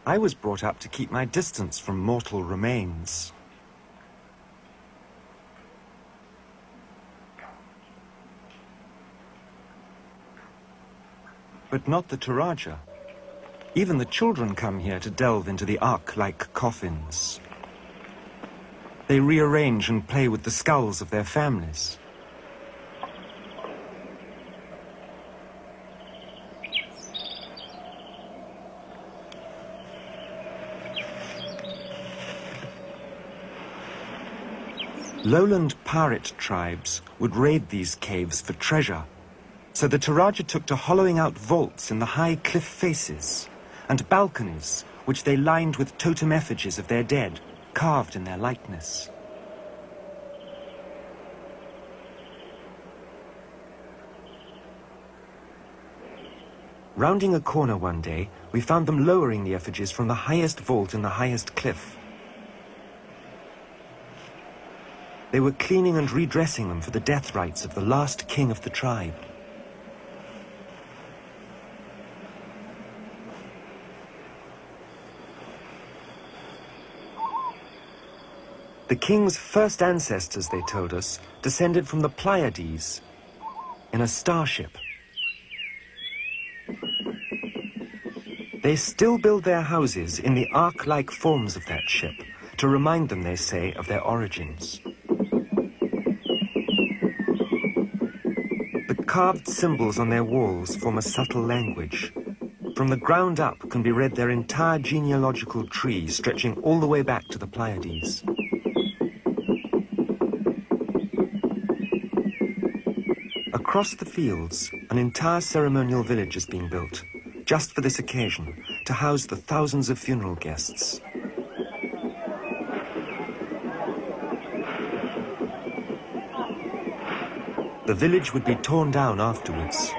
I was brought up to keep my distance from mortal remains. But not the Toraja. Even the children come here to delve into the ark-like coffins. They rearrange and play with the skulls of their families. Lowland pirate tribes would raid these caves for treasure, so the Toraja took to hollowing out vaults in the high cliff faces and balconies which they lined with totem effigies of their dead, carved in their likeness. Rounding a corner one day, we found them lowering the effigies from the highest vault in the highest cliff. They were cleaning and redressing them for the death rites of the last king of the tribe. The king's first ancestors, they told us, descended from the Pleiades in a starship. They still build their houses in the ark-like forms of that ship to remind them, they say, of their origins. The carved symbols on their walls form a subtle language. From the ground up can be read their entire genealogical tree stretching all the way back to the Pleiades. Across the fields, an entire ceremonial village is being built, just for this occasion, to house the thousands of funeral guests. The village would be torn down afterwards.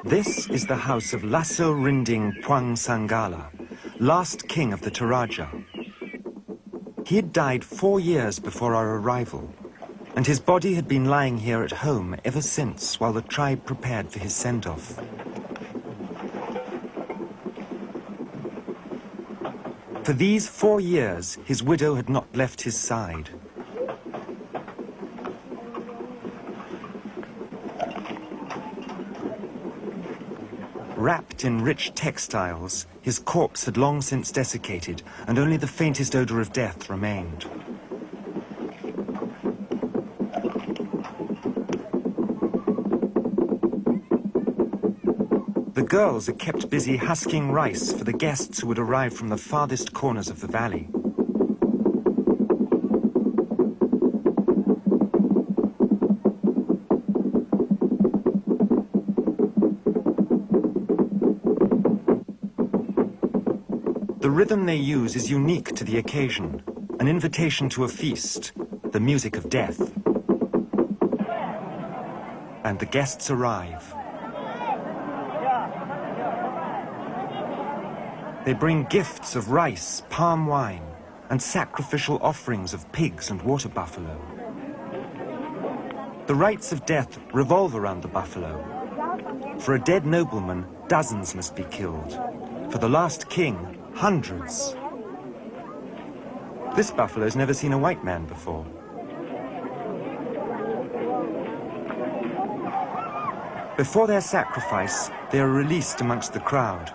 This is the house of Lasso Rinding Puang Sangala, last king of the Toraja. He had died 4 years before our arrival, and his body had been lying here at home ever since while the tribe prepared for his send-off. For these 4 years, his widow had not left his side. Wrapped in rich textiles, his corpse had long since desiccated, and only the faintest odor of death remained. The girls are kept busy husking rice for the guests who would arrive from the farthest corners of the valley. The rhythm they use is unique to the occasion, an invitation to a feast, the music of death. And the guests arrive. They bring gifts of rice, palm wine, and sacrificial offerings of pigs and water buffalo. The rites of death revolve around the buffalo. For a dead nobleman, dozens must be killed. For the last king, hundreds. This buffalo's never seen a white man before. Before their sacrifice, they are released amongst the crowd.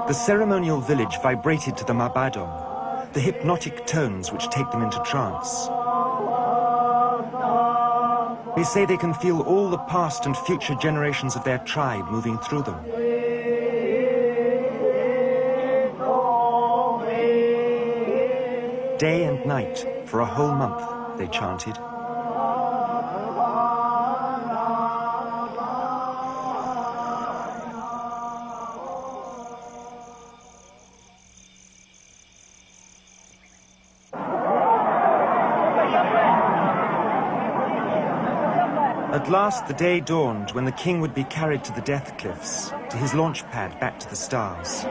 The ceremonial village vibrated to the mabadong, the hypnotic tones which take them into trance. They say they can feel all the past and future generations of their tribe moving through them. Day and night, for a whole month, they chanted. At last, the day dawned when the king would be carried to the death cliffs, to his launch pad back to the stars.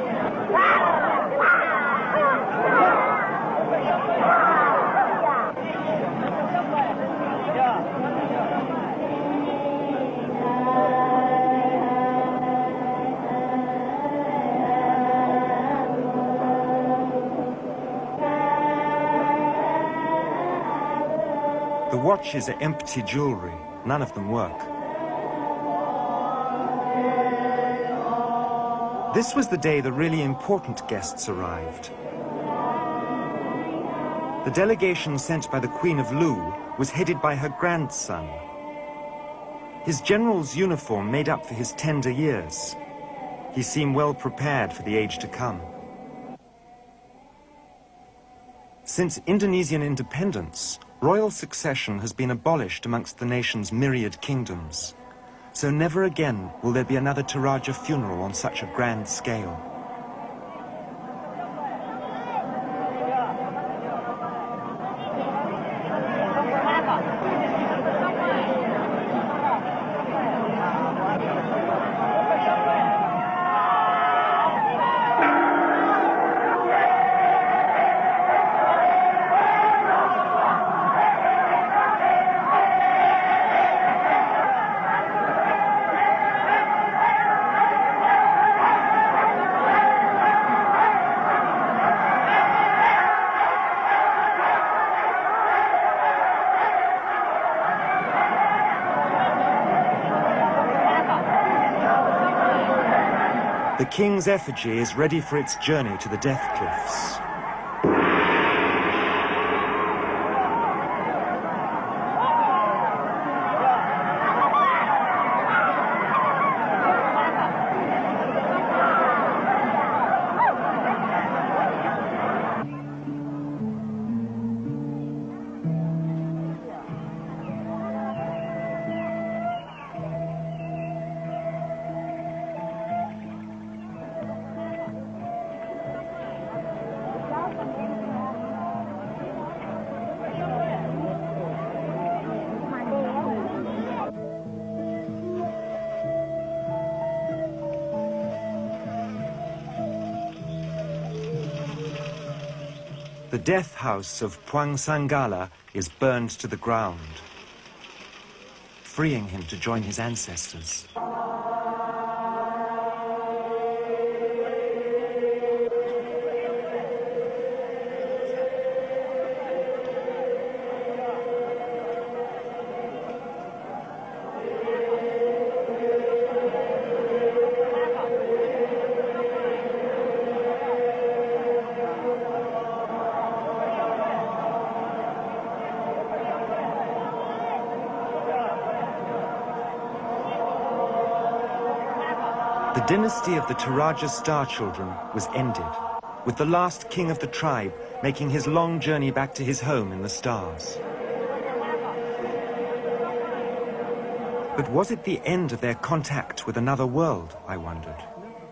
The watches are empty jewelry. None of them work. This was the day the really important guests arrived. The delegation sent by the Queen of Lu was headed by her grandson. His general's uniform made up for his tender years. He seemed well prepared for the age to come. Since Indonesian independence, royal succession has been abolished amongst the nation's myriad kingdoms. So never again will there be another Toraja funeral on such a grand scale. The king's effigy is ready for its journey to the death cliffs. The death house of Puang Sanggala is burned to the ground, freeing him to join his ancestors. The dynasty of the Toraja star children was ended, with the last king of the tribe making his long journey back to his home in the stars. But was it the end of their contact with another world, I wondered?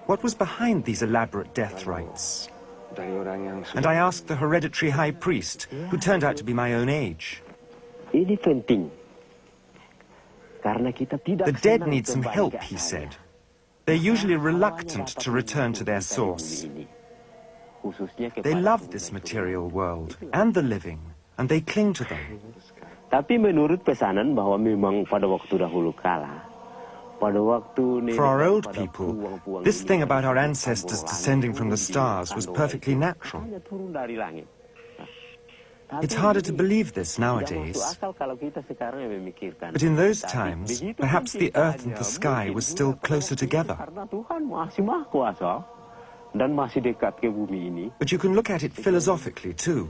What was behind these elaborate death rites? And I asked the hereditary high priest, who turned out to be my own age. Ini penting. Karena kita tidak The dead need some help, he said. They're usually reluctant to return to their source. They love this material world and the living, and they cling to them. Tapi menurut pesanan bahwa memang pada waktu dahulu kala, pada waktu For our old people, this thing about our ancestors descending from the stars was perfectly natural. It's harder to believe this nowadays. But in those times, perhaps the earth and the sky were still closer together. But you can look at it philosophically too.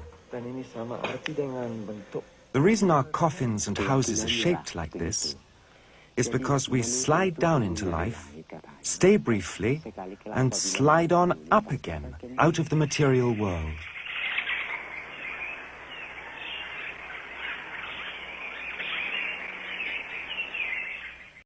The reason our coffins and houses are shaped like this is because we slide down into life, stay briefly, and slide on up again out of the material world.